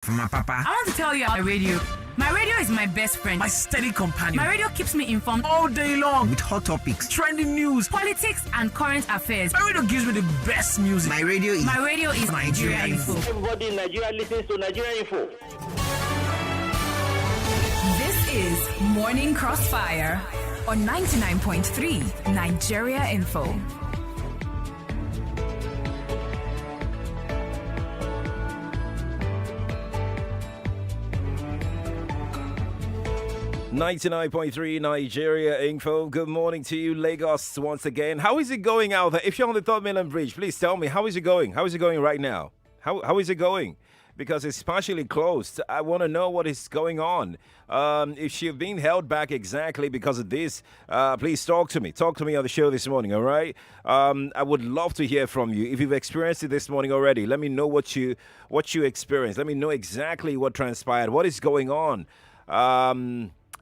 from my papa. I want to tell you about my radio. My radio is my best friend. My steady companion. My radio keeps me informed all day long with hot topics, trending news, politics, and current affairs. My radio gives me the best music. My radio is Nigeria Info. Everybody in Nigeria listens to Nigeria Info. This is Morning Crossfire on 99.3 Nigeria Info. 99.3 Nigeria Info. Good morning to you, Lagos, once again. How is it going out there? If you're on the Third Mainland Bridge, please tell me, how is it going? How is it going right now? How is it going? Because it's partially closed. I want to know what is going on. If you've been held back exactly because of this, please talk to me. Talk to me on the show this morning, all right? I would love to hear from you. If you've experienced it this morning already, let me know what you experienced. Let me know exactly what transpired. What is going on?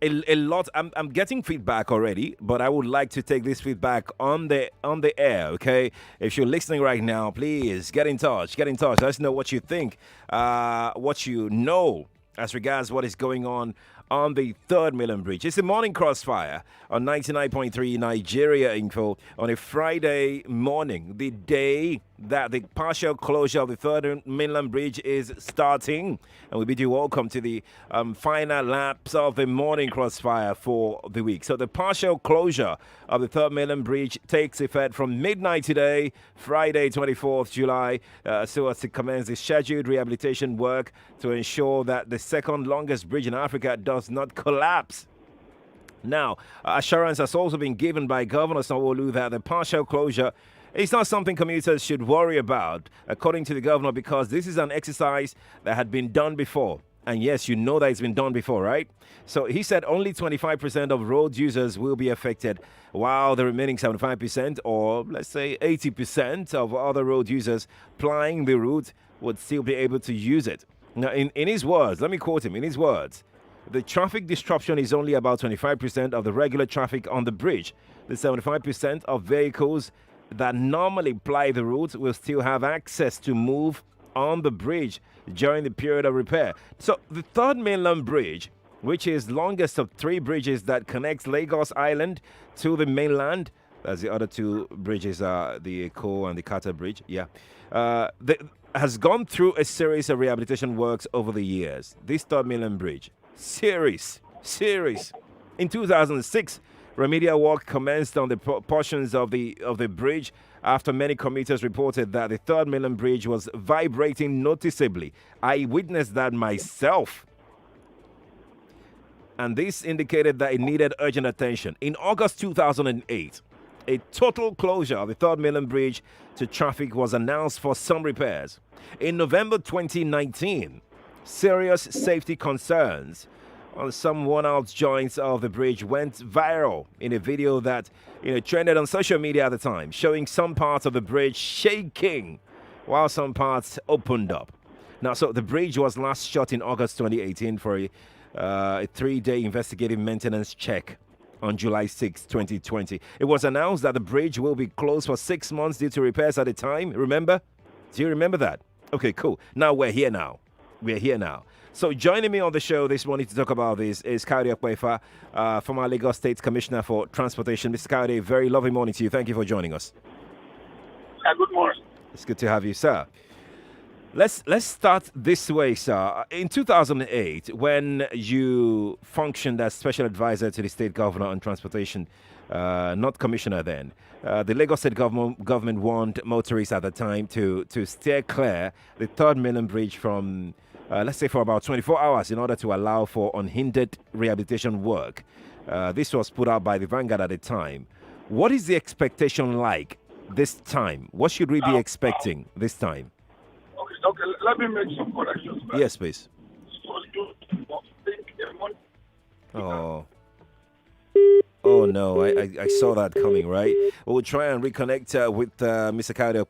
A lot. I'm getting feedback already, but I would like to take this feedback on the air. Okay, if you're listening right now, please get in touch. Let us know what you think, what you know as regards what is going on the Third Mainland Bridge. It's the Morning Crossfire on 99.3 Nigeria Info on a Friday morning, the day that the partial closure of the Third Mainland Bridge is starting. And we bid you welcome to the final laps of the Morning Crossfire for the week. So the partial closure of the Third Mainland Bridge takes effect from midnight today, Friday, 24th July, so as to commence the scheduled rehabilitation work to ensure that the second longest bridge in Africa does not collapse. Now, assurance has also been given by Governor Sanwo-Olu that the partial closure is not something commuters should worry about, according to the governor, because this is an exercise that had been done before. And yes, you know that it's been done before, right? So he said only 25% of road users will be affected, while the remaining 75%, or let's say 80% of other road users plying the route would still be able to use it. Now, in his words, let me quote him, in his words, the traffic disruption is only about 25% of the regular traffic on the bridge. The 75% of vehicles that normally ply the route will still have access to move on the bridge during the period of repair. So the Third Mainland Bridge, which is longest of three bridges that connects Lagos Island to the mainland, as the other two bridges are the Eko and the Kata Bridge, has gone through a series of rehabilitation works over the years. This Third Mainland Bridge, series. In 2006, remedial work commenced on the portions of the bridge after many commuters reported that the Third Mainland Bridge was vibrating noticeably. I witnessed that myself. And this indicated that it needed urgent attention. In August 2008, a total closure of the Third Mainland Bridge to traffic was announced for some repairs. In November 2019, serious safety concerns on some worn-out joints of the bridge went viral in a video that trended on social media at the time, showing some parts of the bridge shaking while some parts opened up. Now, so the bridge was last shut in August 2018 for a 3-day investigative maintenance check on July 6, 2020. It was announced that the bridge will be closed for 6 months due to repairs at the time. Remember? Do you remember that? Okay, cool. Now we're here now. So joining me on the show this morning to talk about this is Quadry former Lagos State Commissioner for Transportation. Mr. Quadry, very lovely morning to you. Thank you for joining us. Good morning. It's good to have you, sir. Let's start this way, sir. In 2008, when you functioned as special advisor to the state governor on transportation, not commissioner then, the Lagos State government warned motorists at the time to steer clear the Third Mainland Bridge from let's say for about 24 hours in order to allow for unhindered rehabilitation work. This was put out by the Vanguard at the time. What is the expectation like this time? What should we be expecting this time? Okay, let me make some corrections. Yes, please. Oh no, I saw that coming, right? We'll try and reconnect with Mr. Quadry,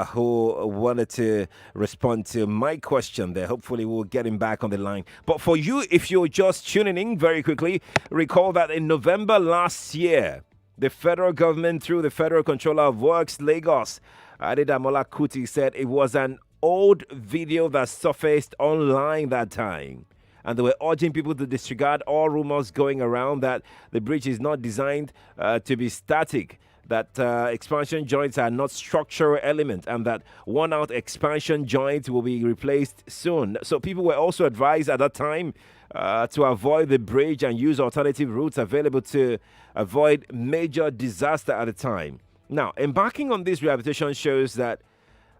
who wanted to respond to my question there. Hopefully we'll get him back on the line. But for you, if you're just tuning in very quickly, recall that in November last year, the federal government, through the Federal Controller of Works, Lagos, Adedamola Kuti, said it was an old video that surfaced online that time. And they were urging people to disregard all rumors going around that the bridge is not designed to be static, that expansion joints are not structural element, and that worn-out expansion joints will be replaced soon. So people were also advised at that time to avoid the bridge and use alternative routes available to avoid major disaster at the time. Now, embarking on this rehabilitation shows that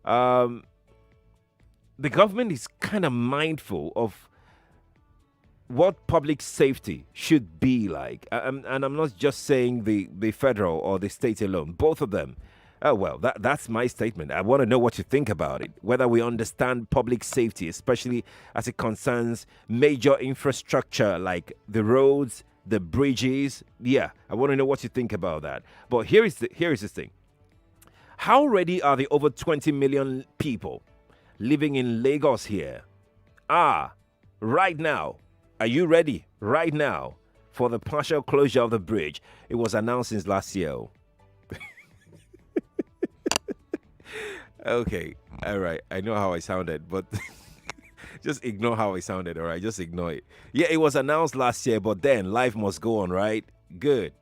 the government is kind of mindful of what public safety should be like. And I'm not just saying the federal or the state alone, both of them. Well, that's my statement. I want to know what you think about it, whether we understand public safety, especially as it concerns major infrastructure like the roads, the bridges. Yeah, I want to know what you think about that. But here is the thing. How ready are the over 20 million people living in Lagos here? Right now. Are you ready right now for the partial closure of the bridge? It was announced since last year. Okay, all right. I know how I sounded, but just ignore how I sounded, all right? Just ignore it. Yeah, it was announced last year, but then life must go on, right? Good.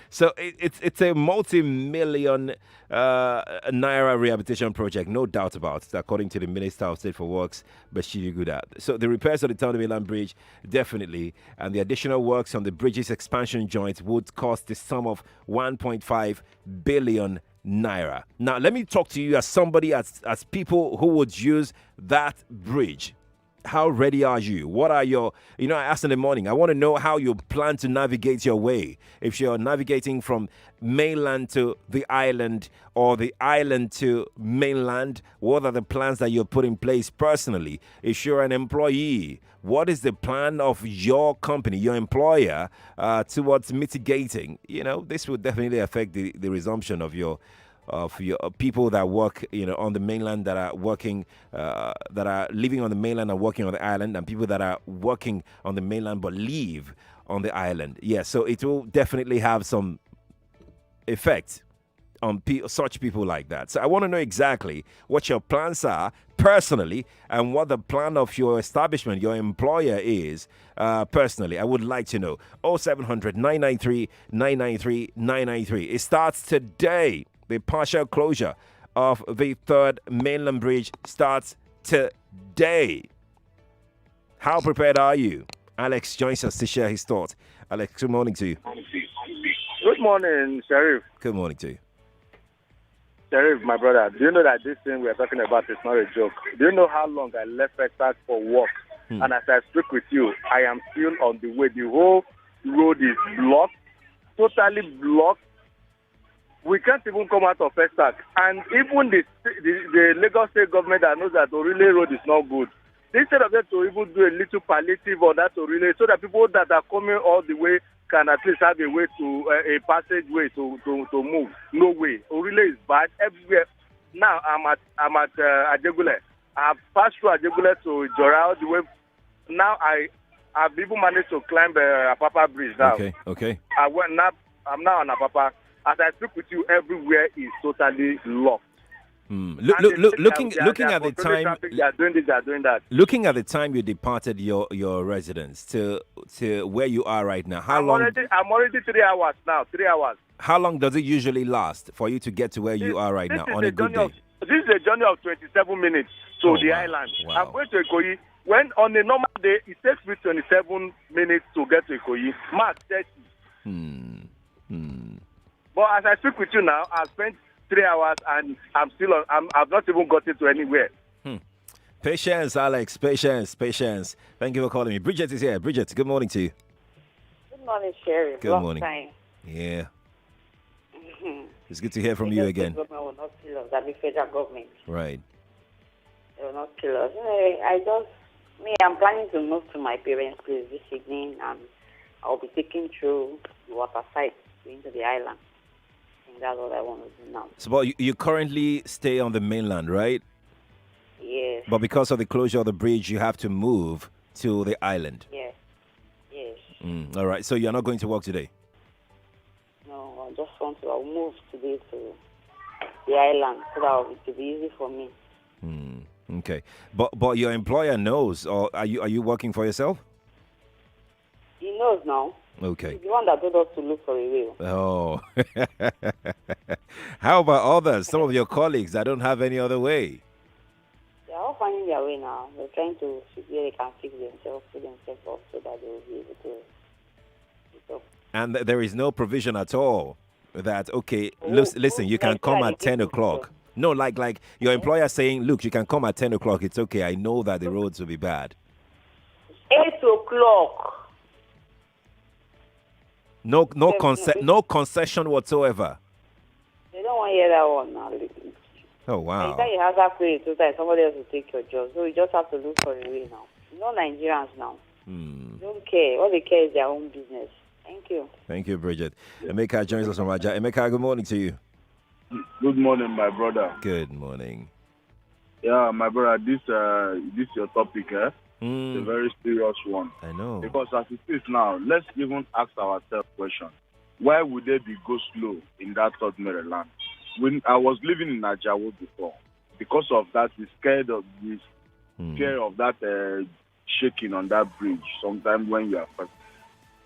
So it's a multi-million naira rehabilitation project, no doubt about it, according to the Minister of State for Works, Bashir Guda. So the repairs of the Town of Mainland Bridge, definitely, and the additional works on the bridge's expansion joint would cost the sum of 1.5 billion naira. Now, let me talk to you as somebody, as people who would use that bridge. How ready are you? What are your, I asked in the morning, I want to know how you plan to navigate your way. If you're navigating from mainland to the island or the island to mainland, what are the plans that you're putting in place personally? If you're an employee, what is the plan of your company, your employer, towards mitigating? This will definitely affect the resumption of your people that work, on the mainland, that are working, that are living on the mainland and working on the island, and people that are working on the mainland but live on the island. Yeah, so it will definitely have some effect on such people like that. So I want to know exactly what your plans are personally and what the plan of your establishment, your employer is personally. I would like to know. 0700 993 993 993. It starts today. The partial closure of the third mainland bridge starts today. How prepared are you? Alex joins us to share his thoughts. Alex, good morning to you. Good morning, Sheriff. Good morning to you. Sheriff, my brother, do you know that this thing we're talking about is not a joke? Do you know how long I left Texas for work? And as I speak with you, I am still on the way. The whole road is blocked, totally blocked. We can't even come out of Festac. And even the Lagos State government that knows that Orile Road is not good, instead of them to even do a little palliative on that Orile, so that people that are coming all the way can at least have a way to, a passageway to move. No way. Orile is bad everywhere. Now I'm at Ajegule. I've passed through Ajegule to Jora all the way. Now I've even managed to climb Apapa Bridge now. Okay. I'm now on Apapa. As I speak with you, everywhere is totally locked. Looking at the time, they are doing this, they are doing that. Looking at the time you departed your residence to where you are right now, I'm already 3 hours now. 3 hours. How long does it usually last for you to get to where you are right now on a good day? This is a journey of 27 minutes to the island. Wow. I'm going to Ikoyi. When on a normal day, it takes me 27 minutes to get to Ikoyi. Max 30. But as I speak with you now, I've spent 3 hours and I'm still on. I've not even gotten to anywhere. Patience, Alex. Patience. Thank you for calling me. Bridget is here. Bridget, good morning to you. Good morning, Sheriff. Good morning. Time. Yeah. It's good to hear from you again. The government will not kill us. That the federal government. Right. They will not kill us. I'm planning to move to my parents' place this evening, and I'll be taking through the water side into the island. That's what I want to do now. So, but you currently stay on the mainland, right? Yes. But because of the closure of the bridge, you have to move to the island. Yes. All right. So you're not going to work today? No, I just I'll move today to the island so that it will be easy for me. Okay, but your employer knows, or are you working for yourself? He knows now. Okay. He's the one that told us to look for a way. Oh. How about others? Some of your colleagues that don't have any other way. They are all finding their way now. They're trying to see where they can fix themselves, put themselves up so that they will be able to. And there is no provision at all that, okay, listen, you can come at 10 o'clock. No, like your employer saying, look, you can come at 10 o'clock. It's okay. I know that the roads will be bad. 8 o'clock. No concession whatsoever. They don't want to hear that one now. Oh, wow. Anytime you have that place, somebody else will take your job. So you just have to look for a way now. No Nigerians now. Don't care. All they care is their own business. Thank you. Thank you, Bridget. Emeka joins us from Raja. Emeka, good morning to you. Good morning, my brother. Good morning. Yeah, my brother, this your topic, It's a very serious one. I know. Because as it is now, let's even ask ourselves a question. Why would there be go slow in that third Mainland? When I was living in Ajawo before, because of that, we scared of this, fear of that shaking on that bridge. Sometimes when you are first,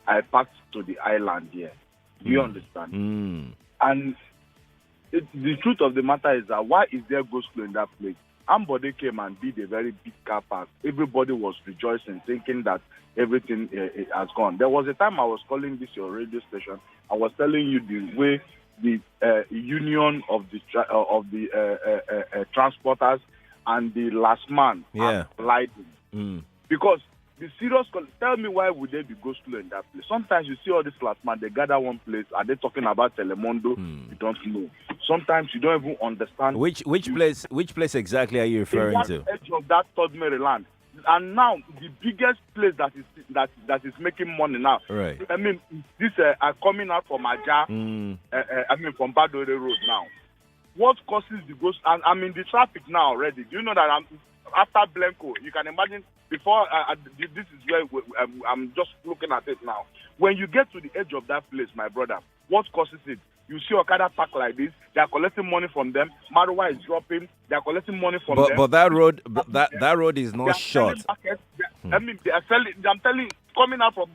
I packed to the island here. Do you understand? And the truth of the matter is that why is there go slow in that place? Ambode came and did a very big car park. Everybody was rejoicing, thinking that everything has gone. There was a time I was calling this your radio station. I was telling you the way the union of the transporters and the last man are colliding. Because the serious, tell me why would they be go slow in that place? Sometimes you see all this last man, they gather one place. Are they talking about Telemundo? You don't know. Sometimes you don't even understand. Which place exactly are you referring to? Edge of that third Mainland. And now the biggest place that is making money now. Right. I mean, this are coming out from Aja. From Badore Road now. What causes the ghost? And I'm in the traffic now already. Do you know that after Blanco, you can imagine before this is where I'm just looking at it now. When you get to the edge of that place, my brother, what causes it? You see Okada park like this. They are collecting money from them. Marwa is dropping. They are collecting money from them. But that road, that road is not short. I mean, they are selling. I'm telling, coming out from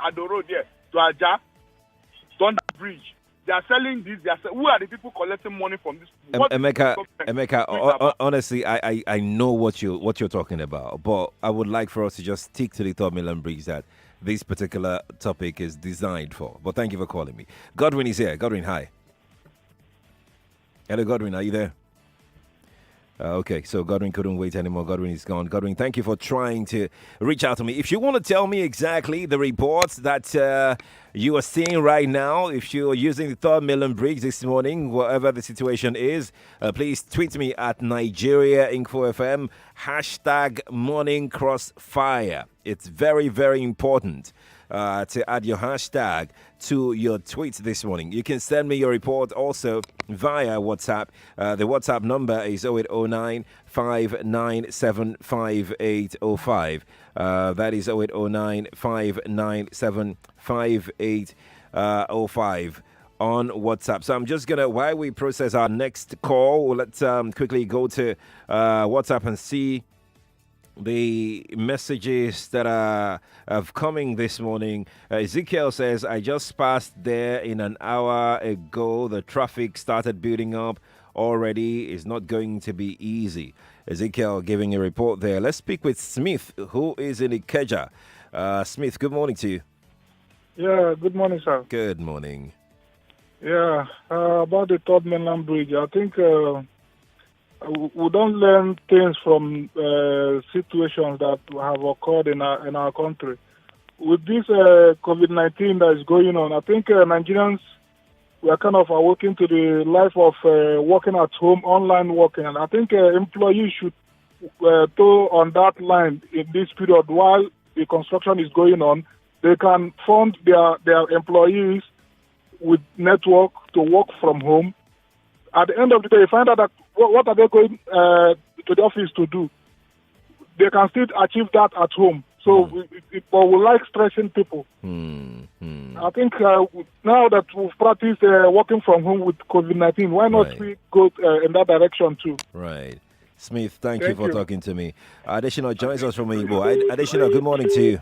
Ado Road here to Aja, on that bridge. They are selling this. Who are the people collecting money from this? Emeka, honestly, I know what you're talking about, but I would like for us to just stick to the third Mainland bridge that this particular topic is designed for. But thank you for calling me. Godwin is here. Godwin, hi. Hello, Godwin. Are you there? Okay, so Godwin couldn't wait anymore. Godwin is gone. Godwin, thank you for trying to reach out to me. If you want to tell me exactly the reports that you are seeing right now, if you're using the third Mainland bridge this morning, whatever the situation is, please tweet me at Nigeria Info FM, #MorningCrossfire. It's very, very important to add your hashtag to your tweets this morning. You can send me your report also via WhatsApp. The WhatsApp number is 0809 597 5805. That is 0809 597 5805 on WhatsApp. So I'm just going to, while we process our next call, let's quickly go to WhatsApp and see the messages that are coming this morning. Ezekiel says, I just passed there in an hour ago. The traffic started building up already. It's not going to be easy. Ezekiel giving a report there. Let's speak with Smith, who is in Ikeja. Smith, good morning to you. Yeah, good morning, sir. Good morning. Yeah, about the third Mainland bridge, I think we don't learn things from situations that have occurred in our country. With this COVID-19 that is going on, I think Nigerians were kind of awakening to the life of working at home, online working. And I think employees should toe on that line in this period while the construction is going on. They can fund their employees with network to work from home. At the end of the day, you find out that what are they going to the office to do? They can still achieve that at home. So we like stressing people. I think now that we've practiced working from home with COVID-19, why not we go in that direction too? Right. Smith, thank you Thank for you. talking to me. Additional joins us from Igbo. Additional, good morning to you.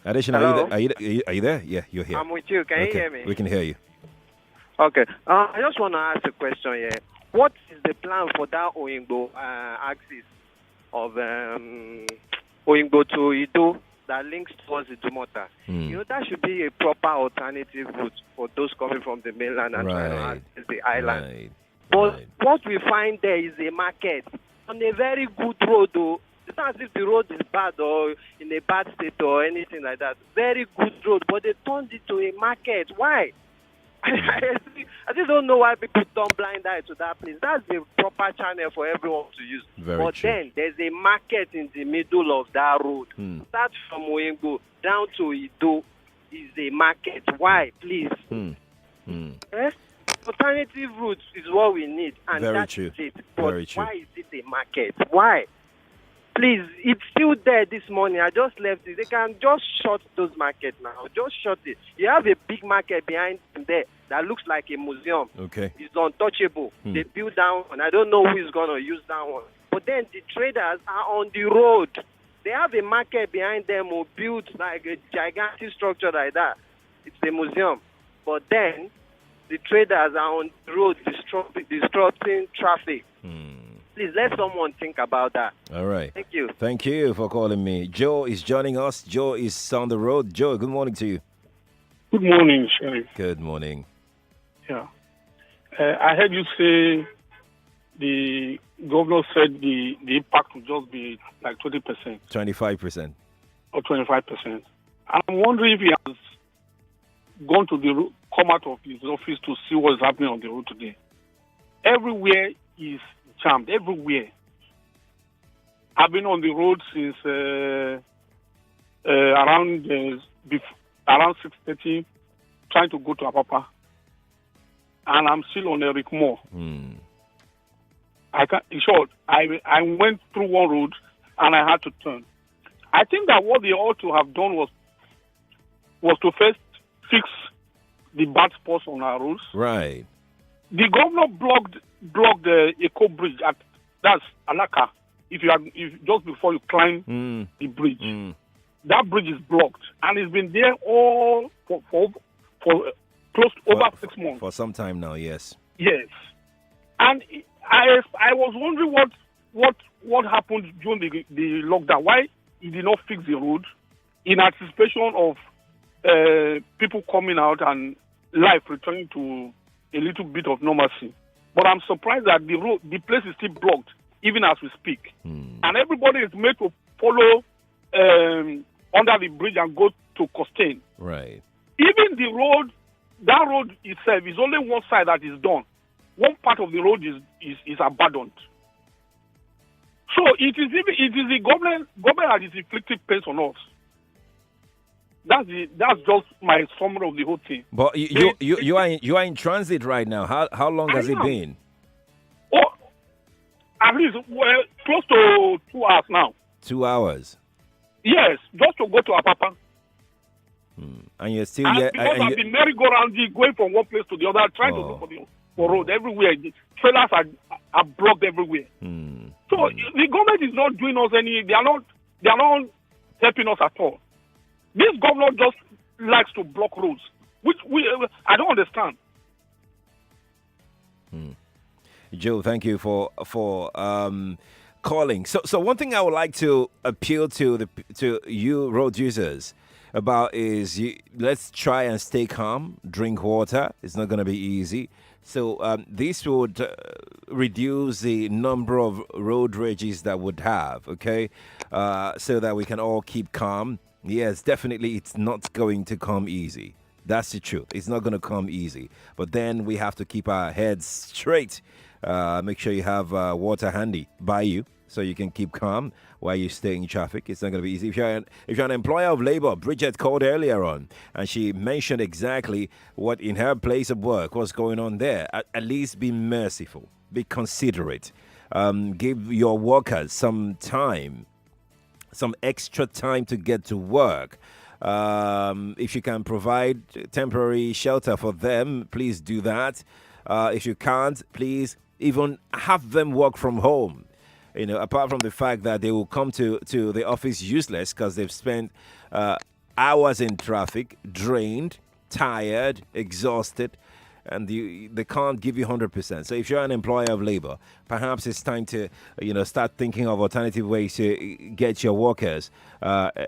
Additional, Hello? are you there? Yeah, you're here. I'm with you. Can you hear me? We can hear you. Okay. I just want to ask a question here. What is the plan for that Oyingbo axis of Oyingbo to Ido that links towards Idumota? You know, that should be a proper alternative route for those coming from the mainland and trying to access the island. Right. But what we find there is a market on a very good road, though. It's not as if the road is bad or in a bad state or anything like that. Very good road, but they turned it to a market. Why? I just don't know why people turn blind eye to that place. That's the proper channel for everyone to use. Very true. Then there's a market in the middle of that road. Start from Oyengo down to Ido is a market. Why, please? Eh? Alternative routes is what we need, and Very that's true. it. But Very true. why is it a market? Why? Please, it's still there this morning. I just left it. They can just shut those markets now. Just shut it. You have a big market behind them there that looks like a museum. Okay. It's untouchable. They build that one. I don't know who is going to use that one. But then the traders are on the road. They have a market behind them who built like a gigantic structure like that. It's a museum. But then the traders are on the road disrupting traffic. Please let someone think about that. All right. Thank you. Thank you for calling me. Joe is joining us. Joe is on the road. Joe, good morning to you. Good morning, Sheriff. Good morning. Yeah. I heard you say the governor said the impact would just be like 20%. 25%. Or 25%. And I'm wondering if he has gone to come out of his office to see what's happening on the road today. Everywhere is jammed, everywhere. I've been on the road since around 6:30, trying to go to Apapa, and I'm still on Eric Moore. In short, I went through one road and I had to turn. I think that what they ought to have done was to first fix the bad spots on our roads. Right. The governor blocked the Eco Bridge that's Alaka. If just before you climb the bridge, that bridge is blocked, and it's been there all for close to over 6 months. For some time now, yes. Yes, and I was wondering what happened during the lockdown. Why he did not fix the road in anticipation of people coming out and life returning to a little bit of normalcy. But I'm surprised that the place is still blocked, even as we speak. And everybody is made to follow under the bridge and go to Costain. Right. Even that road itself is only one side that is done. One part of the road is abandoned. So it is the government that is inflicting pain on us. That's just my summary of the whole thing. But you are in transit right now. How long has it been? Oh, at least close to 2 hours now. 2 hours. Yes, just to go to Apapa. And you're still Because I've been merry-go-round going from one place to the other, trying to look for road everywhere. The trailers are blocked everywhere. So the government is not doing us any. They are not helping us at all. This governor just likes to block roads, which I don't understand. Joe, thank you for calling. So one thing I would like to appeal to you road users about is let's try and stay calm, drink water. It's not going to be easy. So this would reduce the number of road rages that would have, okay, so that we can all keep calm. Yes, definitely it's not going to come easy. That's the truth. It's not going to come easy. But then we have to keep our heads straight. Make sure you have water handy by you so you can keep calm while you stay in traffic. It's not going to be easy. If you're an employer of labor, Bridget called earlier on, and she mentioned exactly what in her place of work, what's going on there. At least be merciful. Be considerate. Give your workers some time, some extra time to get to work. If you can provide temporary shelter for them, please do that. If you can't, please even have them work from home. Apart from the fact that they will come to the office useless because they've spent hours in traffic, drained, tired, exhausted, and they can't give you 100%. So if you're an employer of labor, perhaps it's time to start thinking of alternative ways to get your workers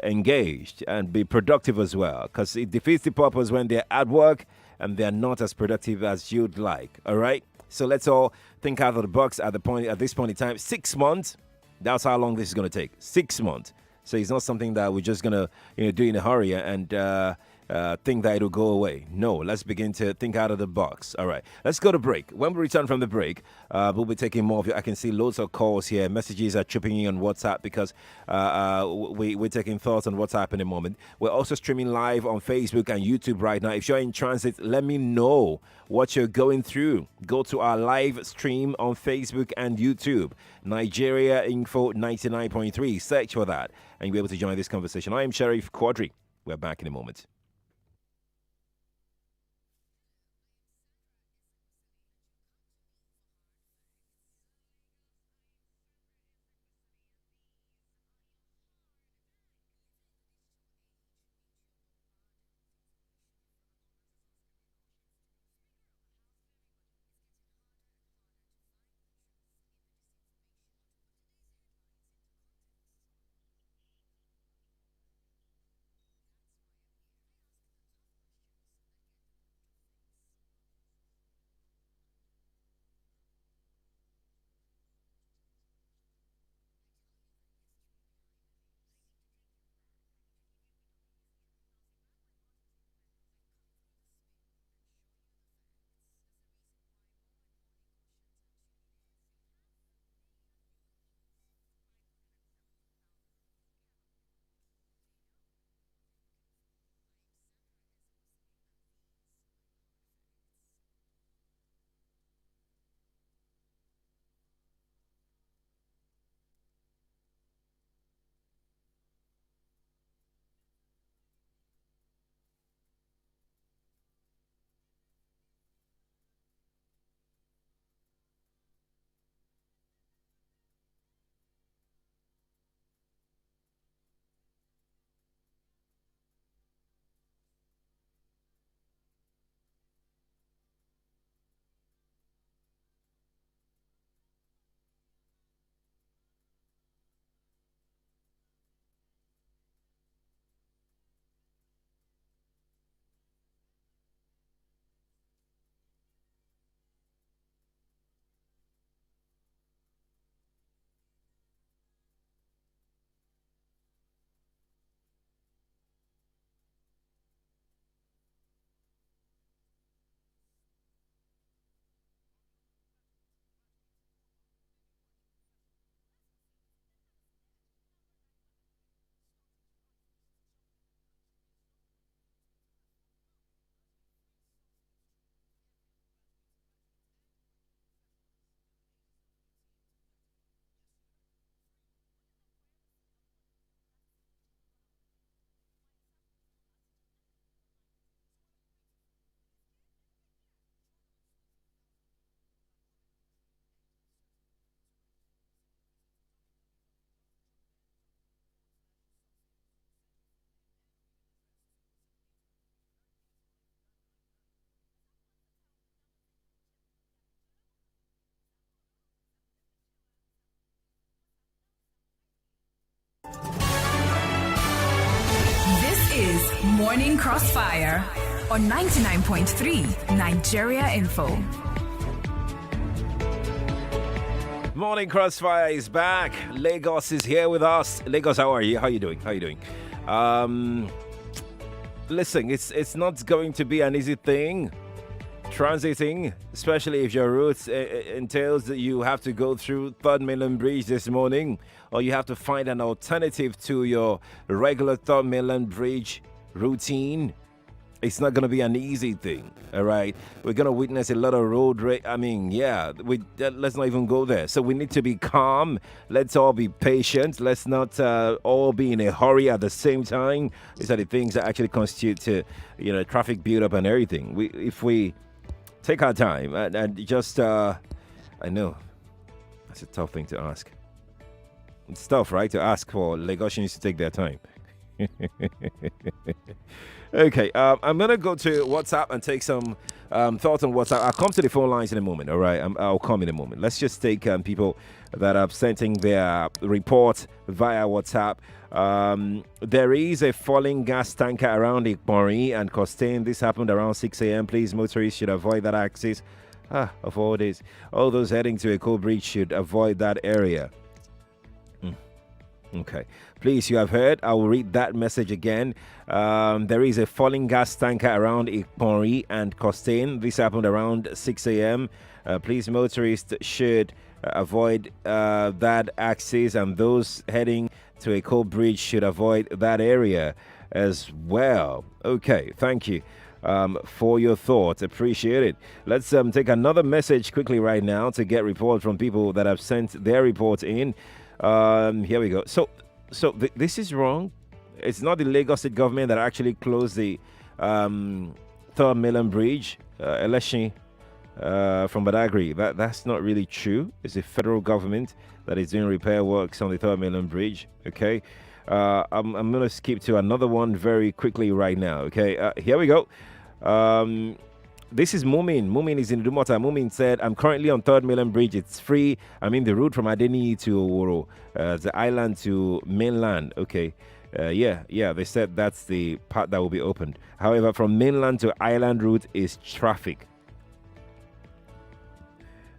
engaged and be productive as well, because it defeats the purpose when they're at work and they're not as productive as you'd like. All right, so let's all think out of the box at this point in time. 6 months, that's how long this is going to take. 6 months. So it's not something that we're just going to do in a hurry and think that it'll go away. No, let's begin to think out of the box. All right, let's go to break. When we return from the break, we'll be taking more of you. I can see loads of calls here. Messages are chipping in on WhatsApp because we're taking thoughts on WhatsApp in a moment. We're also streaming live on Facebook and YouTube right now. If you're in transit, let me know what you're going through. Go to our live stream on Facebook and YouTube. Nigeria Info 99.3. Search for that and you'll be able to join this conversation. I am Sheriff Quadry. We're back in a moment. Is Morning Crossfire on 99.3 Nigeria Info. Morning Crossfire is back. Lagos is here with us. Lagos, how are you? How are you doing? Listen, it's not going to be an easy thing. Transiting, especially if your route entails that you have to go through Third Mainland Bridge this morning, or you have to find an alternative to your regular Third Mainland Bridge routine. It's not going to be an easy thing, all right? We're going to witness a lot of let's not even go there. So we need to be calm. Let's all be patient. Let's not all be in a hurry at the same time. These are the things that actually constitute traffic buildup and everything. If we take our time and just I know. That's a tough thing to ask. It's tough, right, to ask for Lagosians to take their time. Okay, I'm going to go to WhatsApp and take some thoughts on WhatsApp. I'll come to the phone lines in a moment, all right? I'll come in a moment. Let's just take people that have sent in their report via WhatsApp. There is a falling gas tanker around Ikmori and Costain. This happened around 6 a.m. Please, motorists should avoid that axis. Of all days. All those heading to Echo Bridge should avoid that area. Okay. Please, you have heard. I will read that message again. There is a falling gas tanker around Ikmori and Costain. This happened around 6 a.m. Please, motorists should avoid that axis, and those heading to Echo Bridge should avoid that area as well. Okay, thank you for your thoughts. Appreciate it. Let's take another message quickly right now to get reports from people that have sent their reports in. Here we go. So this is wrong. It's not the Lagos State government that actually closed the Third Mainland Bridge, Election from Badagry. That's not really true. It's the federal government that is doing repair works on the Third Mainland Bridge. Okay. I'm going to skip to another one very quickly right now. Okay. Here we go. This is Mumin. Mumin is in Dumota. Mumin said, I'm currently on Third Mainland Bridge. It's free. I'm in the route from Adeni to Oworo, the island to Mainland. Okay. Yeah. They said that's the part that will be opened. However, from Mainland to island route is traffic.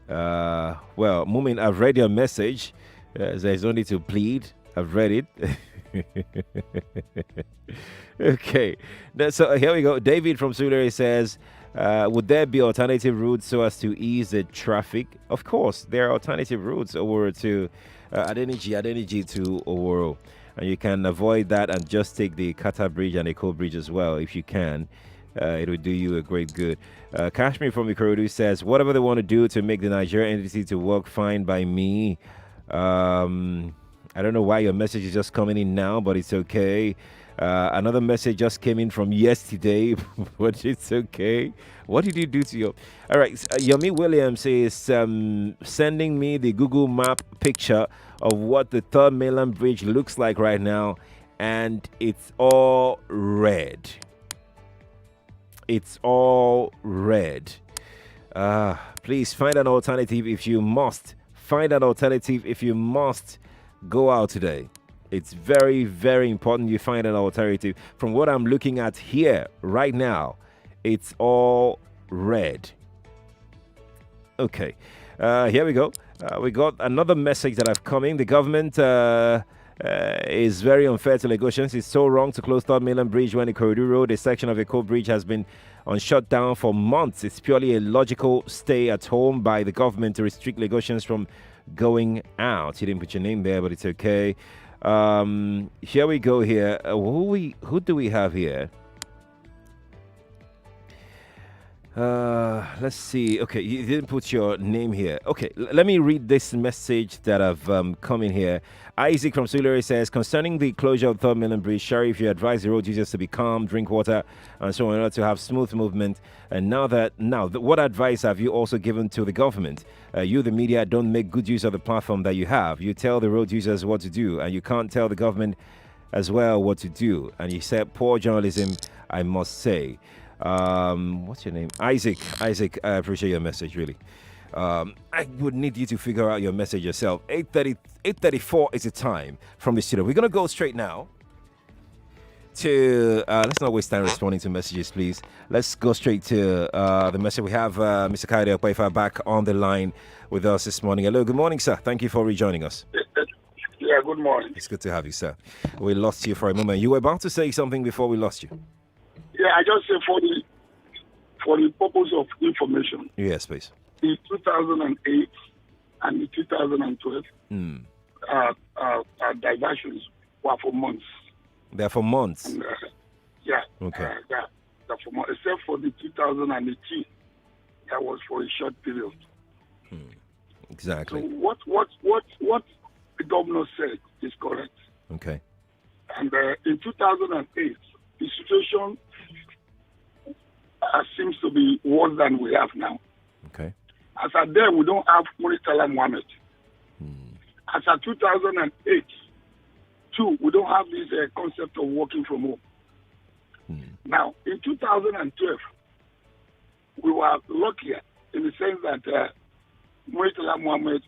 Well, Mumin, I've read your message. There's only to plead. I've read it. Okay. So here we go. David from Sulere says, would there be alternative routes so as to ease the traffic? Of course, there are alternative routes over to Adeniji to Oworo. And you can avoid that and just take the Kata Bridge and Echo Bridge as well if you can. It would do you a great good. Kashmir from Ikorodu says, whatever they want to do to make the Nigerian entity to work fine by me. I don't know why your message is just coming in now, but it's okay. Another message just came in from yesterday, but it's okay. What did you do to your... All right, Yomi Williams is sending me the Google Map picture of what the Third Mainland Bridge looks like right now, and it's all red. It's all red. Please find an alternative if you must. Find an alternative if you must go out today. It's very, very important you find an alternative. From what I'm looking at here right now, it's all red. Okay, here we go. We got another message that have come in. The government is very unfair to Lagosians. It's so wrong to close Third Mainland Bridge when the Ikorodu Road, a section of Echo Bridge, has been on shutdown for months. It's purely a logical stay at home by the government to restrict Lagosians from going out. You didn't put your name there, but it's okay. Here we go here. Who do we have here? Let's see. Okay, you didn't put your name here. Okay, let me read this message that have come in here. Isaac from Sulere says, concerning the closure of Third Mainland Bridge, Sheriff, you advise the road users to be calm, drink water, and so on in order to have smooth movement. And now, what advice have you also given to the government? You, the media, don't make good use of the platform that you have. You tell the road users what to do, and you can't tell the government as well what to do. And you said, poor journalism, I must say. What's your name? Isaac, I appreciate your message, really. I would need you to figure out your message yourself. 8:34 is the time from the studio. We're going to go straight now to, let's not waste time responding to messages, please. Let's go straight to the message. We have Mr. Kaide Okpaifa back on the line with us this morning. Hello, good morning, sir. Thank you for rejoining us. Yeah, good morning. It's good to have you, sir. We lost you for a moment. You were about to say something before we lost you. Yeah, I just say for the purpose of information. Yes, please. In 2008 and in 2012, diversions were for months. They're for months? And, yeah. Okay. They're for months, except for the 2018. That was for a short period. Exactly. So what the governor said is correct. Okay. And in 2008, the situation seems to be worse than we have now. Okay. As at there, we don't have Muritala Mohammed. As at 2008, too, we don't have this concept of working from home. Now, in 2012, we were luckier in the sense that Muritala Mohammed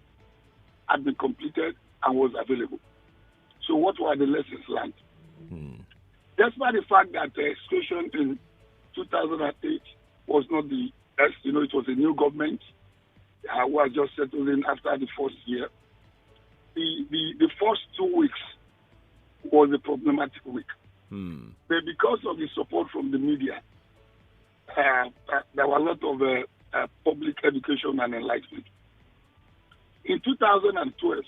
had been completed and was available. So what were the lessons learned? Despite the fact that the situation in 2008 was not the best, it was a new government who was just settled in after the first year. The first 2 weeks was a problematic week. But because of the support from the media, there were a lot of public education and enlightenment. In 2012,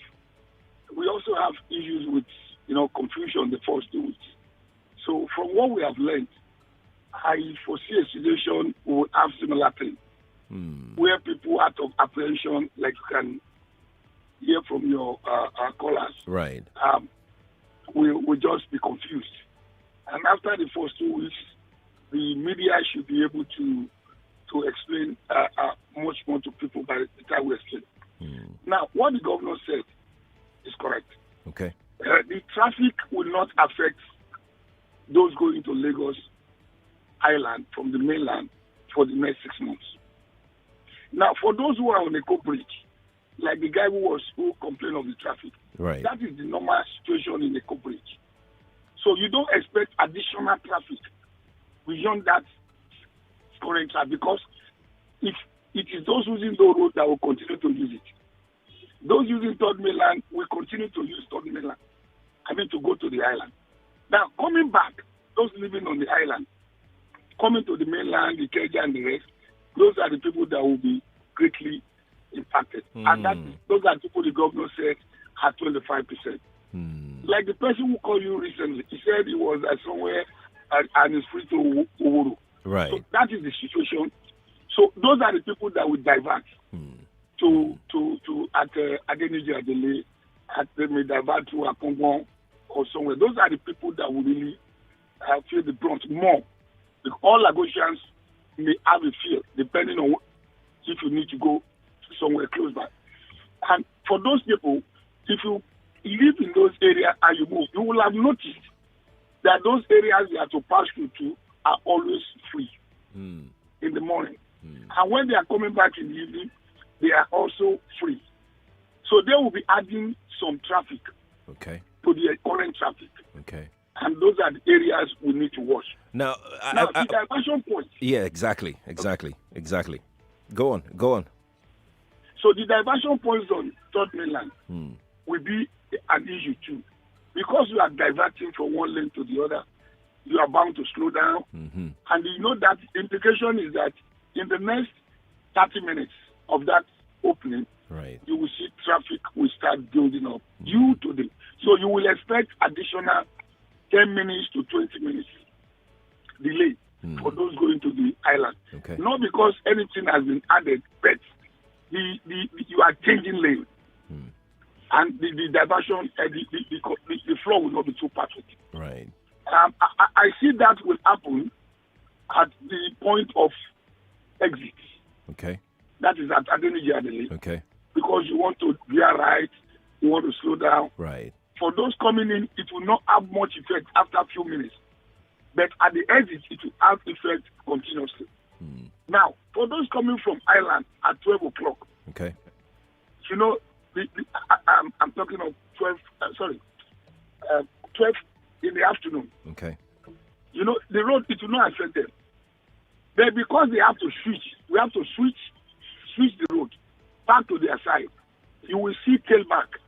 we also have issues with, confusion the first 2 weeks. So from what we have learned, I foresee a situation will have similar thing, where people out of apprehension, like you can hear from your callers, right, will just be confused. And after the first 2 weeks, the media should be able to explain much more to people by the time we explain. Now, what the governor said is correct. Okay. The traffic will not affect those going to Lagos Island from the mainland for the next 6 months. Now, for those who are on the Eco Bridge, like the guy who complained of the traffic, right, that is the normal situation in the Eco Bridge. So you don't expect additional traffic beyond that current traffic, because if it is those using the road that will continue to use it. Those using Third Mainland will continue to use Third Mainland. To go to the island. Now, coming back, those living on the island, coming to the mainland, the Kenya and the rest, those are the people that will be greatly impacted. And those are the people the governor said had 25%. Like the person who called you recently, he said he was somewhere and is free to Uhuru. Right. So that is the situation. So those are the people that will divert to Adeniji Adele, they may divert to Akongon or somewhere. Those are the people that will really feel the brunt more. Because all Lagosians may have a fear, depending on if you need to go to somewhere close by. And for those people, if you live in those areas and you move, you will have noticed that those areas you have to pass through to are always free in the morning. And when they are coming back in the evening, they are also free. So they will be adding some traffic to the current traffic. Okay. And those are the areas we need to watch. Now, the diversion point. Yeah, exactly. Go on. So the diversion points on Third Mainland will be an issue too. Because you are diverting from one lane to the other, you are bound to slow down. And you know that the implication is that in the next 30 minutes of that opening, right, you will see traffic will start building up due to the. So you will expect additional 10 minutes to 20 minutes delay for those going to the island. Okay. Not because anything has been added, but you are changing lane. And the diversion, the flow will not be too perfect. Right. I see that will happen at the point of exit. Okay. That is at Adeniji Adele. Okay. Because you want to veer right, you want to slow down. Right. For those coming in, it will not have much effect after a few minutes. But at the exit, it will have effect continuously. Now, for those coming from Island at 12 o'clock, okay, I'm talking of 12 in the afternoon. Okay. The road, it will not affect them. But because they have to switch, we have to switch the road back to their side. You will see tailback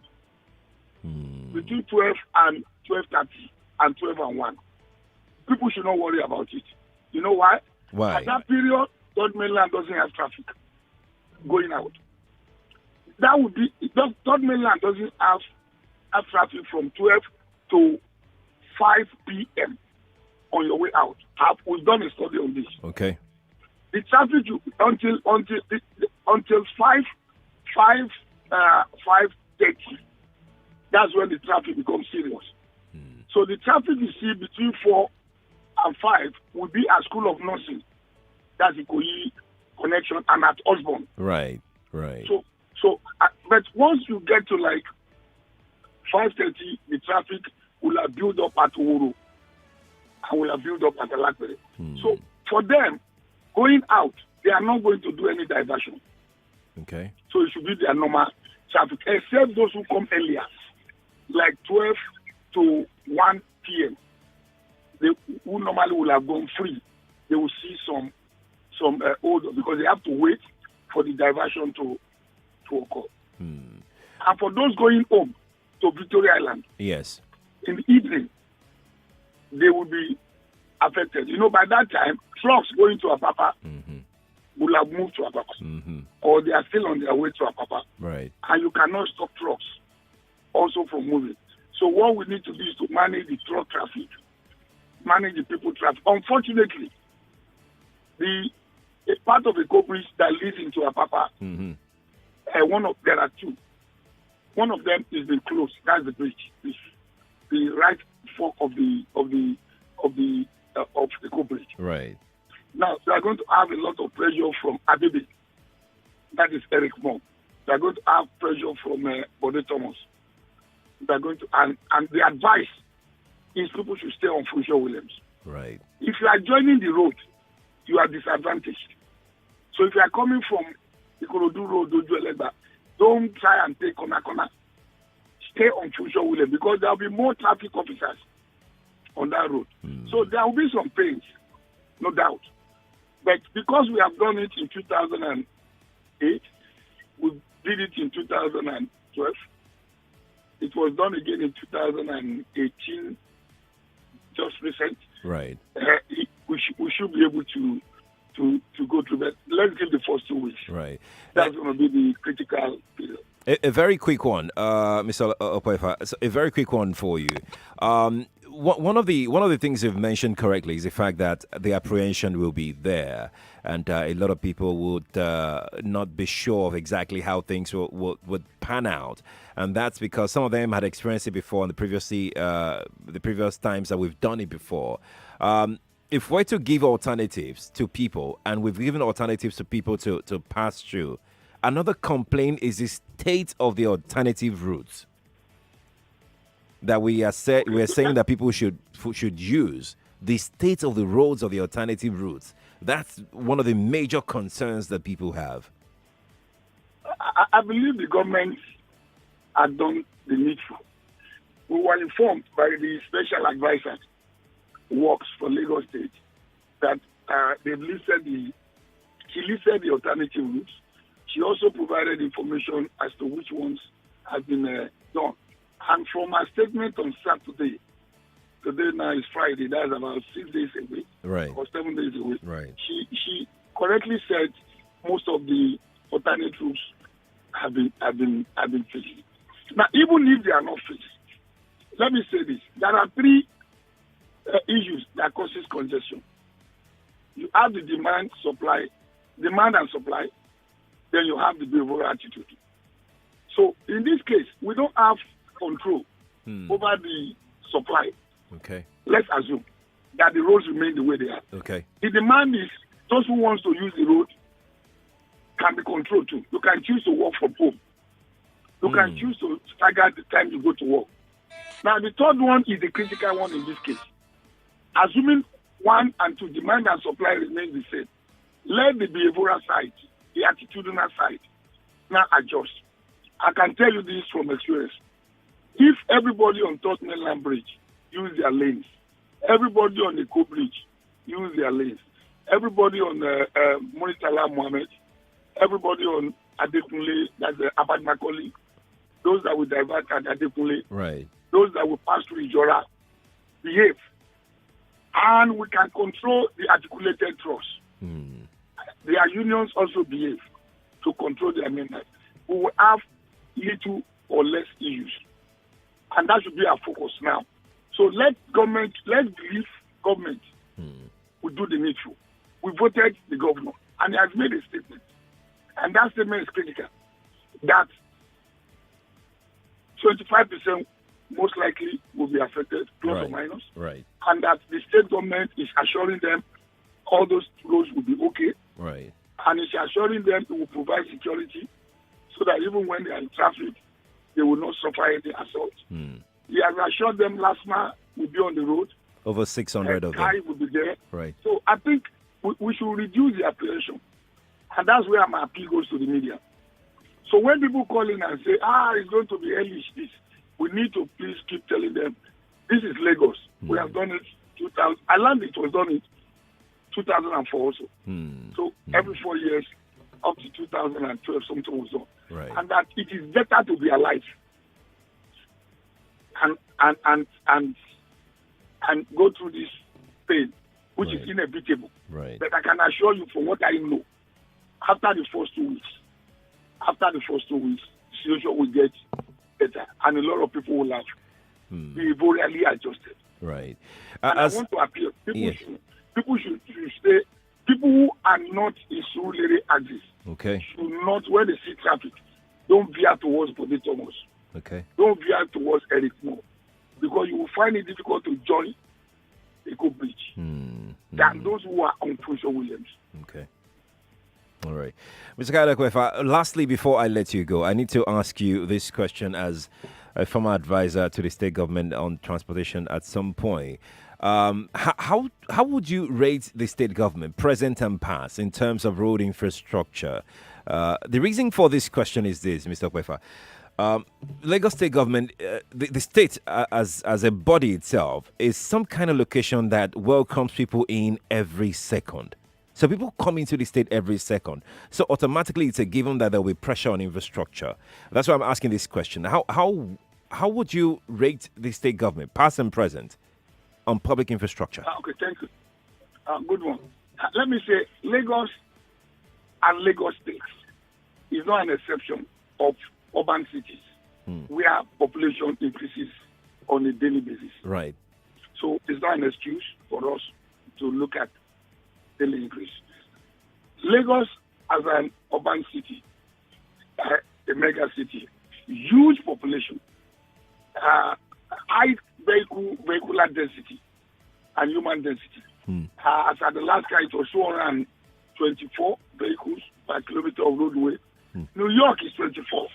between 12 and 12:30 and 12 and 1. People should not worry about it. You know why? Why? At that period, Third Mainland doesn't have traffic going out. That would be, Third Mainland doesn't have traffic from 12 to 5 p.m. on your way out. We've done a study on this. Okay. The traffic until 5:30. That's when the traffic becomes serious. So the traffic you see between 4 and 5 will be at School of Nursing. That's the Ikoyi connection, and at Osborne. Right. Right. But once you get to like 5:30, the traffic will have built up at Uru and will have built up at Alakpere. So for them, going out, they are not going to do any diversion. Okay. So it should be their normal traffic, except those who come earlier, like 12 to 1 p.m. They who normally will have gone free. They will see some order because they have to wait for the diversion to occur. And for those going home to Victoria Island, yes, in the evening, they will be affected. By that time, trucks going to Apapa will have moved to Apapa, or they are still on their way to Apapa. Right. And you cannot stop trucks also from moving. So what we need to do is to manage the truck traffic, manage the people traffic. Unfortunately, a part of the co-bridge that leads into Apapa, there are two. One of them is been closed. That's the bridge. It's the right fork of the co-bridge. Right. Now we are going to have a lot of pressure from Abebe. That is Eric Moore. We are going to have pressure from Bode Thomas. We are going to and the advice is people should stay on Funshaw Williams. Right. If you are joining the road, you are disadvantaged. So if you are coming from Ikorodu Road, Dojo Elegba, don't try and take corner. Stay on Funshaw Williams because there will be more traffic officers on that road. So there will be some pains, no doubt. But because we have done it in 2008, we did it in 2012. It was done again in 2018, just recent. Right. We should be able to go through that. Let's give the first 2 weeks. Right. That's going to be the critical period. A very quick one, Mr. Opoefa. A very quick one for you. One of the things you've mentioned correctly is the fact that the apprehension will be there, and a lot of people would not be sure of exactly how things would pan out, and that's because some of them had experienced it before in the previous times that we've done it before. If we're to give alternatives to people, and we've given alternatives to people to pass through, another complaint is the state of the alternative routes that we're saying that people should use. The state of the roads of the alternative routes. That's one of the major concerns that people have. I believe the government had done the needful. We were informed by the special advisor works for Lagos State that she listed the alternative routes. She also provided information as to which ones have been done. And from her statement on Saturday, today now is Friday, that's about 6 days away, right, or 7 days away. Right. She correctly said most of the alternate routes have been fixed. Now, even if they are not fixed, let me say this: there are 3 issues that causes congestion. You have the demand and supply. Then you have the behavioral attitude. So in this case, we don't have control over the supply. Okay. Let's assume that the roads remain the way they are. Okay. The demand is those who want to use the road can be controlled too. You can choose to work from home. You can choose to stagger the time you go to work. Now the third one is the critical one in this case. Assuming 1 and 2, demand and supply remain the same, let the behavioral side, the attitudinal side, now adjust. I can tell you this from experience. If everybody on Third Mainland Bridge use their lanes, everybody on the Co-Bridge use their lanes, everybody on Monitala Mohammed, everybody on Adekunle, that's the Abad Makoli, those that will divert at Adekunle, right, those that will pass through Ijora, behave. And we can control the articulated trucks. Their unions also behave to control their maintenance. We will have little or less issues. And that should be our focus now. So let's believe government will do the needful. We voted the governor, and he has made a statement. And that statement is critical. That 25% most likely will be affected, plus or minus. Right. And that the state government is assuring them all those roads will be okay. Right. and it's assuring them it will provide security so that even when they are in traffic, they will not suffer any assault. He has assured them last month will be on the road. Over 600 of them. Will be there. Right. So I think we should reduce the apprehension. And that's where my appeal goes to the media. So when people call in and say, it's going to be hellish, this, we need to please keep telling them, this is Lagos. We have done it 2000. I learned it was done in 2004 also. So every 4 years, up to 2012, something was done. Right. And that it is better to be alive and go through this pain, which is inevitable. Right. But I can assure you, from what I know, after the first 2 weeks, the situation will get better, and a lot of people will have be really adjusted. Right. And I want to appeal. People should stay. People who are not in Surulere axis should not, when they see traffic, don't veer towards Bode Thomas. Okay. Don't veer towards Eric Moore, because you will find it difficult to join Eco Bridge than those who are on Funsho Williams. Okay. All right. Mr. Kairakwefa, lastly, before I let you go, I need to ask you this question as a former advisor to the state government on transportation at some point. How would you rate the state government, present and past, in terms of road infrastructure? The reason for this question is this, Mr. Kwefa. Lagos state government, the state as a body itself, is some kind of location that welcomes people in every second. So people come into the state every second. So automatically it's a given that there will be pressure on infrastructure. That's why I'm asking this question. How would you rate the state government, past and present, on public infrastructure? Okay, thank you. Good one. Let me say, Lagos and Lagos State is not an exception of urban cities where population increases on a daily basis. Right. So it's not an excuse for us to look at daily increase. Lagos as an urban city, a mega city, huge population, high vehicular density and human density. As at the last count, it was 224 vehicles per kilometer of roadway. New York is 24.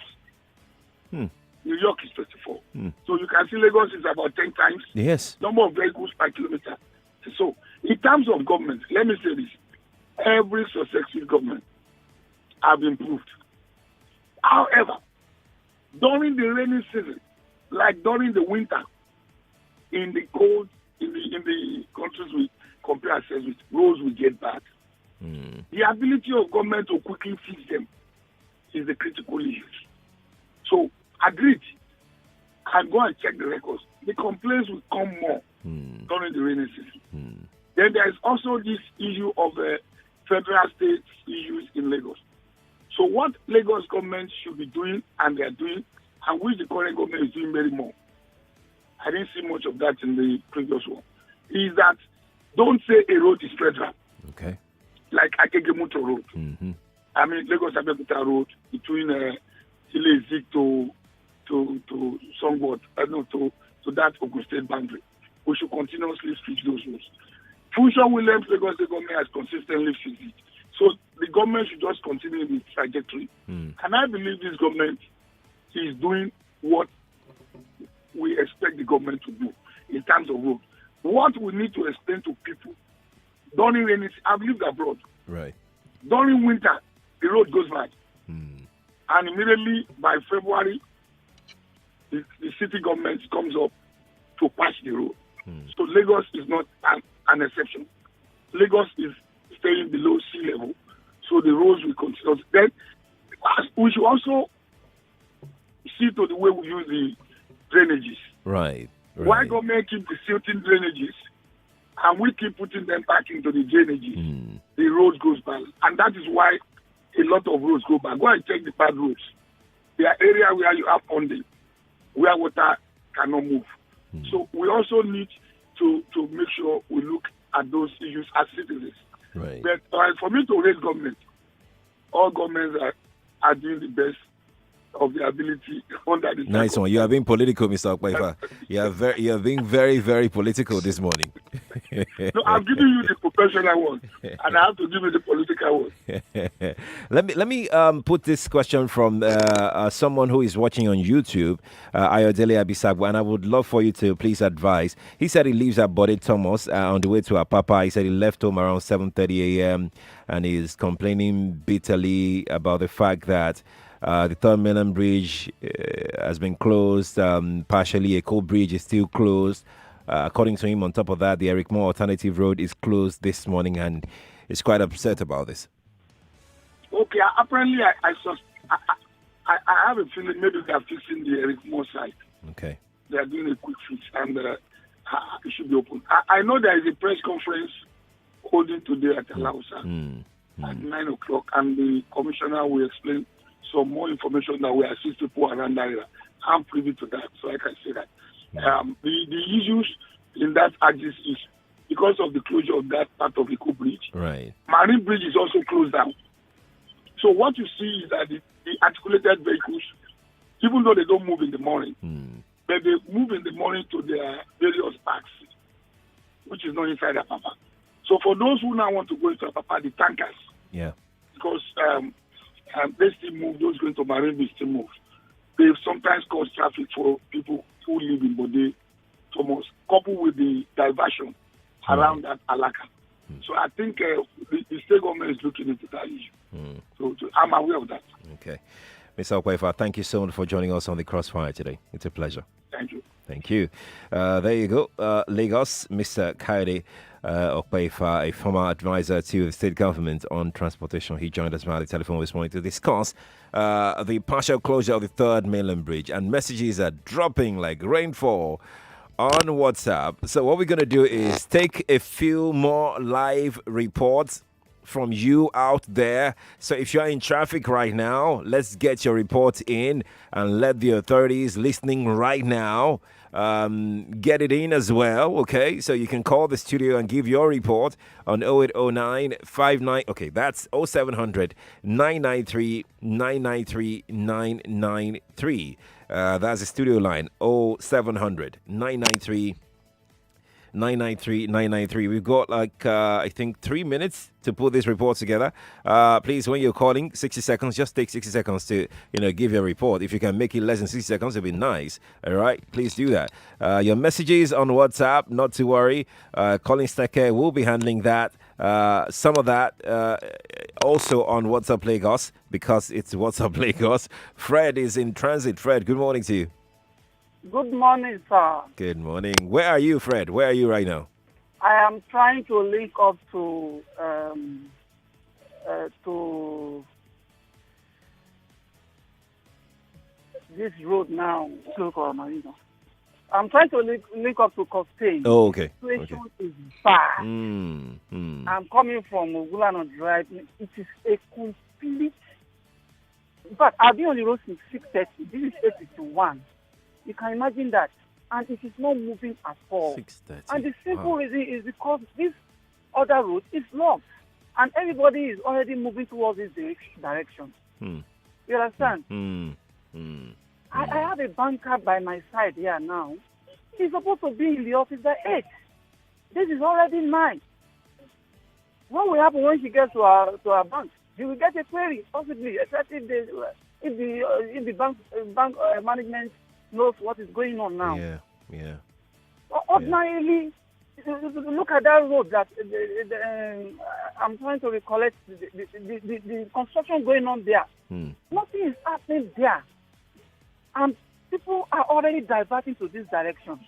New York is 24. So you can see Lagos is about 10 times number of vehicles per kilometer. So in terms of government, let me say this. Every successive government have improved. However, during the rainy season, like during the winter, in the cold, in the countries we compare ourselves with, roads will get bad. The ability of government to quickly fix them is the critical issue. So, agreed. And go and check the records. The complaints will come more during the rainy season. Then there is also this issue of federal state issues in Lagos. So what Lagos government should be doing, and they are doing, and which the current government is doing very more, I didn't see much of that in the previous one, is that don't say a road is federal. Okay. Like Akegemuto Road. I mean, Lagos-Abeokuta Road between Ile-Izik to Songword, to that Ogun State boundary. We should continuously fix those roads. Funsho Williams, Lagos State government has consistently fixed it. So the government should just continue its trajectory. And I believe this government is doing what we expect the government to do in terms of road. What we need to explain to people during rainy season, I've lived abroad. Right. During winter, the road goes bad. And immediately by February, the city government comes up to patch the road. So Lagos is not an exception. Lagos is staying below sea level, so the roads will continue. Then we should also see to the way we use the drainages. Right. Why government keep the silting drainages and we keep putting them back into the drainages? The road goes bad, and that is why a lot of roads go bad. Go and check the bad roads. There are areas where you have ponding, where water cannot move. So we also need to make sure we look at those issues as citizens. Right. But for me to raise government, all governments are doing the best of the ability under the Nice one. You are being political, Mr. Okpaifa. You are being very, very political this morning. No, I'm giving you the professional one, and I have to give you the political one. Let me put this question from someone who is watching on YouTube, Ayodele Abisagwa, and I would love for you to please advise. He said he lives at Bode Thomas on the way to Apapa. He said he left home around 7:30 a.m. and he's complaining bitterly about the fact that the third Mainland bridge has been closed. Partially, Eco Bridge is still closed. According to him, on top of that, the Eric Moore Alternative Road is closed this morning, and he's quite upset about this. Okay, apparently I have a feeling maybe they are fixing the Eric Moore site. Okay. They are doing a quick fix, and it should be open. I know there is a press conference holding today at Alausa at 9 o'clock, and the commissioner will explain some more information that will assist people around that area. I'm privy to that, so I can say that. The issues in that axis is because of the closure of that part of Eco Bridge. Right. Marine Bridge is also closed down. So what you see is that the articulated vehicles, even though they don't move in the morning, but they move in the morning to their various parks, which is not inside Apapa. So for those who now want to go into Apapa, the tankers, because they still move, those going to Marine Bridge still move. They sometimes cause traffic for people who live in Bode Thomas, coupled with the diversion around that Alaka. So I think the state government is looking into that issue. So I'm aware of that. Okay. Mr. Okpaifa, thank you so much for joining us on the Crossfire today. It's a pleasure. Thank you. Thank you. There you go. Lagos, Mr. Kayode Okpaifa, a former advisor to the state government on transportation. He joined us via the telephone this morning to discuss the partial closure of the third Mainland Bridge. And messages are dropping like rainfall on WhatsApp. So what we're going to do is take a few more live reports from you out there. So if you're in traffic right now, let's get your report in and let the authorities listening right now get it in as well. Okay, so you can call the studio and give your report on 0809 59. Okay, that's 0700 993 993 993. That's the studio line, 0700 993 993. We've got I think 3 minutes to put this report together. Please, when you're calling, 60 seconds, just take 60 seconds to give your report. If you can make it less than 60 seconds, it'll be nice. All right, please do that. Your messages on WhatsApp, not to worry. Colin Steke will be handling that. Some of that also on WhatsApp Lagos, because it's WhatsApp Lagos. Fred is in transit. Fred, good morning to you. Good morning, sir. Good morning. Where are you, Fred? Where are you right now? I am trying to link up to this road now. I'm trying to link up to Costain. Oh, okay. The situation is bad. I'm coming from Ogulano Drive. It is a complete... In fact, I've been on the road since 6:30. This is 8:51. You can imagine that. And it is not moving at all. 6:30. And the simple reason is because this other road is locked. And everybody is already moving towards this direction. You understand? I have a banker by my side here now. He's supposed to be in the office by 8. This is already 9. What will happen when she gets to our bank? She will get a query, possibly, especially if the bank management knows what is going on now. Yeah. Ordinarily, look at that road that I'm trying to recollect the construction going on there. Nothing is happening there. And people are already diverting to this direction.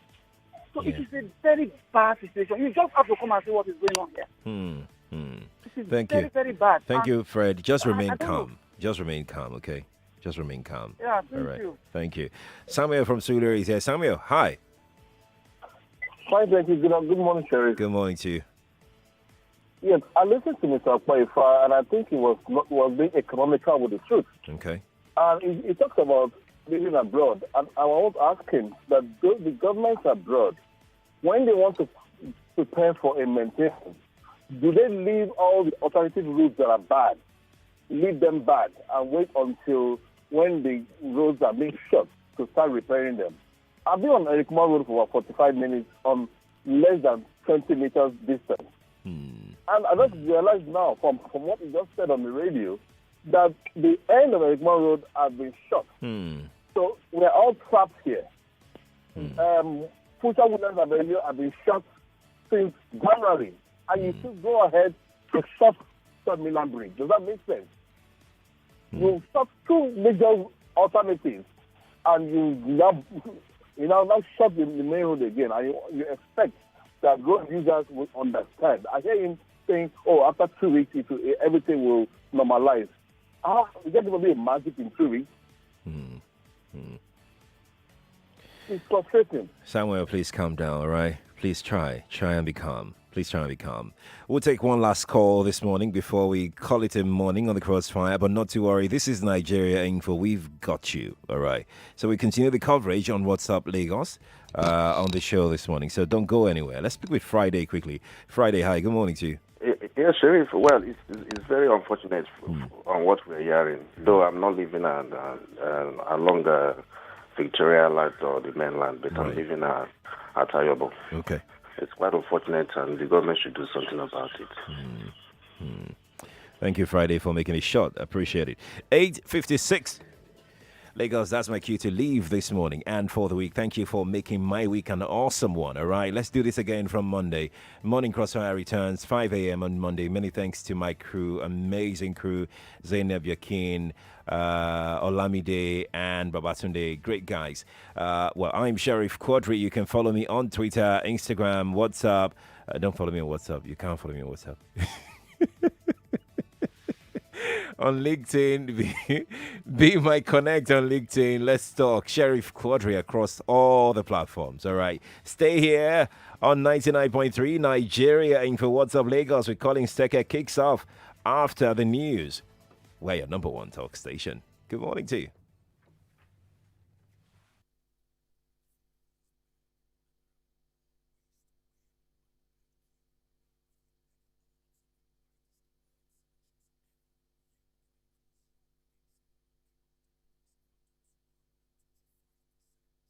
So it is a very bad situation. You just have to come and see what is going on there. It is very, very bad. Thank you, Fred. Just remain calm. Just remain calm, okay? Just remain calm. Yeah, thank you. Thank you. Samuel from Sulu is here. Samuel, hi. Fine, thank you. Good morning, Sheriff. Good morning to you. Yes, I listened to Mr. Okpaifa, and I think he was being economical with the truth. Okay. And he talks about living abroad. And I was asking that the governments abroad, when they want to prepare for a maintenance, do they leave all the alternative routes that are bad, leave them bad, and wait until when the roads are being shut to start repairing them. I've been on Eric Moore Road for about 45 minutes on less than 20 meters distance. And I just realized now from what you just said on the radio that the end of Eric Moore Road has been shut. So we're all trapped here. Future Woodlands Avenue have been shut since January. And you still go ahead to shut Mainland Bridge. Does that make sense? You stop two major alternatives and you now shut the main road again, and you expect that road users will understand. I hear him saying, after 2 weeks, everything will normalize. Is there going to be a magic in 2 weeks? It's frustrating. Samuel, please calm down, all right? Please try and be calm. Please try and be calm. We'll take one last call this morning before we call it a morning on the Crossfire, but not to worry. This is Nigeria Info. We've got you, all right? So we continue the coverage on WhatsApp Lagos on the show this morning. So don't go anywhere. Let's speak with Friday quickly. Friday, hi. Good morning to you. Yes, Sheriff. Well, it's very unfortunate on what we're hearing, though I'm not living along the Victoria Line or the mainland, but I'm living at Ayobo. Okay. It's quite unfortunate, and the government should do something about it. Thank you, Friday, for making it short. Appreciate it. 8:56. Lagos, that's my cue to leave this morning and for the week. Thank you for making my week an awesome one. All right, let's do this again from Monday. Morning Crossfire returns 5 a.m. on Monday. Many thanks to my crew, amazing crew, Zainab Yakin, Olamide, and Babatunde. Great guys. I'm Sheriff Quadry. You can follow me on Twitter, Instagram, WhatsApp. Don't follow me on WhatsApp. You can't follow me on WhatsApp. On LinkedIn, be my connect on LinkedIn. Let's talk Sheriff Quadry across all the platforms. All right, stay here on 99.3 Nigeria Info. WhatsApp Lagos with Colin Stecker kicks off after the news. We're your number one talk station. Good morning to you.